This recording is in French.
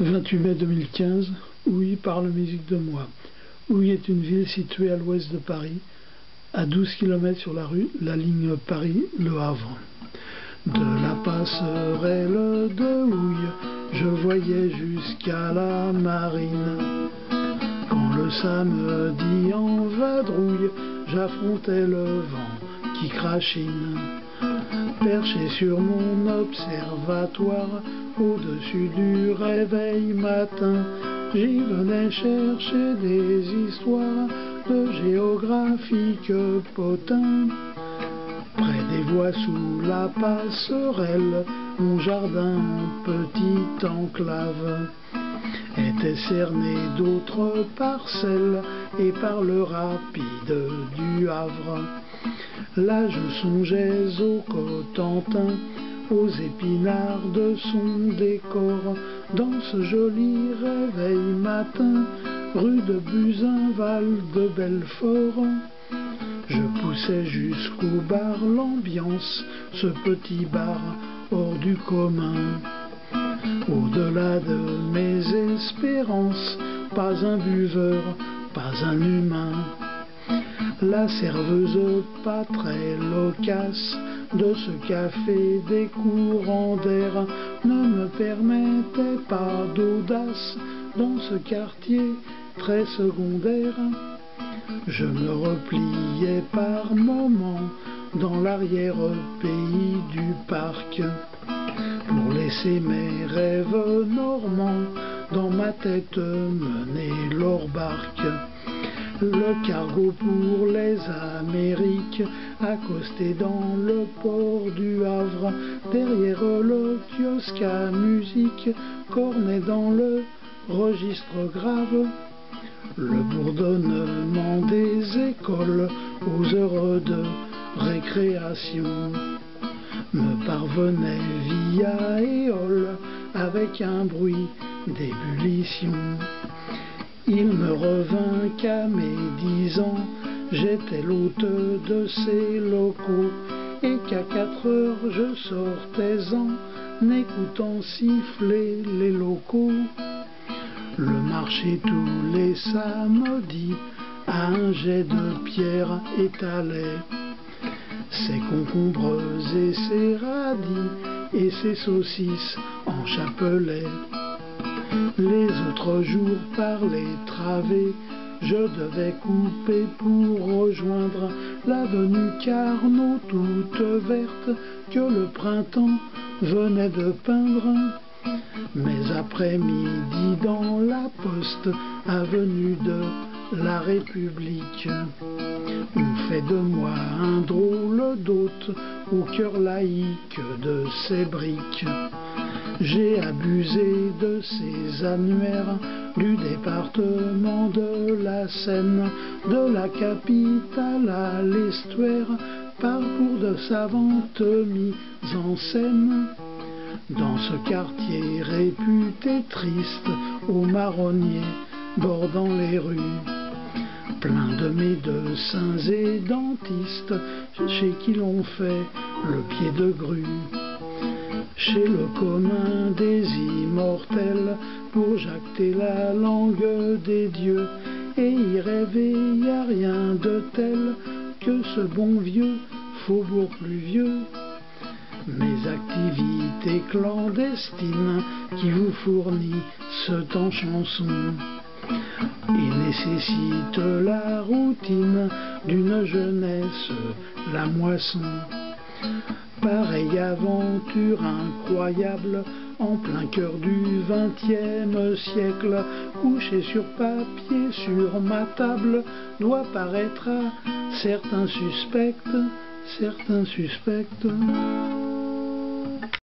28 mai 2015, Houilles parle musique de moi. Houilles est une ville située à l'ouest de Paris, à 12 km sur la ligne Paris-Le Havre. De la passerelle de Houilles, je voyais jusqu'à la marine. Quand le samedi en vadrouille, j'affrontais le vent qui crachine. Perché sur mon observatoire, au-dessus du réveil matin, j'y venais chercher des histoires de géographique potin. Près des voies sous la passerelle, mon jardin en petite enclave était cerné d'autres parcelles et par le rapide du Havre. Là je songeais au Cotentin, aux épinards de son décor, dans ce joli réveil matin, rue de Buzenval de Belfort. Je poussais jusqu'au bar l'ambiance, ce petit bar hors du commun. Au-delà de mes espérances, pas un buveur, pas un humain. La serveuse pas très loquace de ce café des courants d'air ne me permettait pas d'audace dans ce quartier très secondaire. Je me repliais par moments dans l'arrière-pays du parc pour laisser mes rêves normands dans ma tête mener leur barque. Le cargo pour les Amériques, accosté dans le port du Havre, derrière le kiosque à musique, cornet dans le registre grave. Le bourdonnement des écoles aux heures de récréation me parvenait via éole avec un bruit d'ébullition. Il me revint qu'à mes 10 ans, j'étais l'hôte de ces locaux et qu'à 4 heures je sortais en écoutant siffler les locaux. Le marché tous les samedis à un jet de pierre étalait ses concombres et ses radis et ses saucisses en chapelet. Les autres jours par les travées, je devais couper pour rejoindre l'avenue Carnot toute verte que le printemps venait de peindre. Mais après-midi dans la poste, avenue de la République, on fait de moi un drôle d'hôte au cœur laïque de ces briques. J'ai abusé de ces annuaires du département de la Seine, de la capitale à l'estuaire, parcours de savantes mises en scène. Dans ce quartier réputé triste, aux marronniers bordant les rues, plein de médecins et dentistes, chez qui l'on fait le pied de grue. Chez le commun des immortels, pour jacter la langue des dieux, et y rêver, y a rien de tel que ce bon vieux faubourg pluvieux. Mes activités clandestines qui vous fournissent en chansons et nécessitent la routine d'une jeunesse, la moisson. Pareille aventure incroyable en plein cœur du XXe siècle, couchée sur papier sur ma table, doit paraître à certains suspects.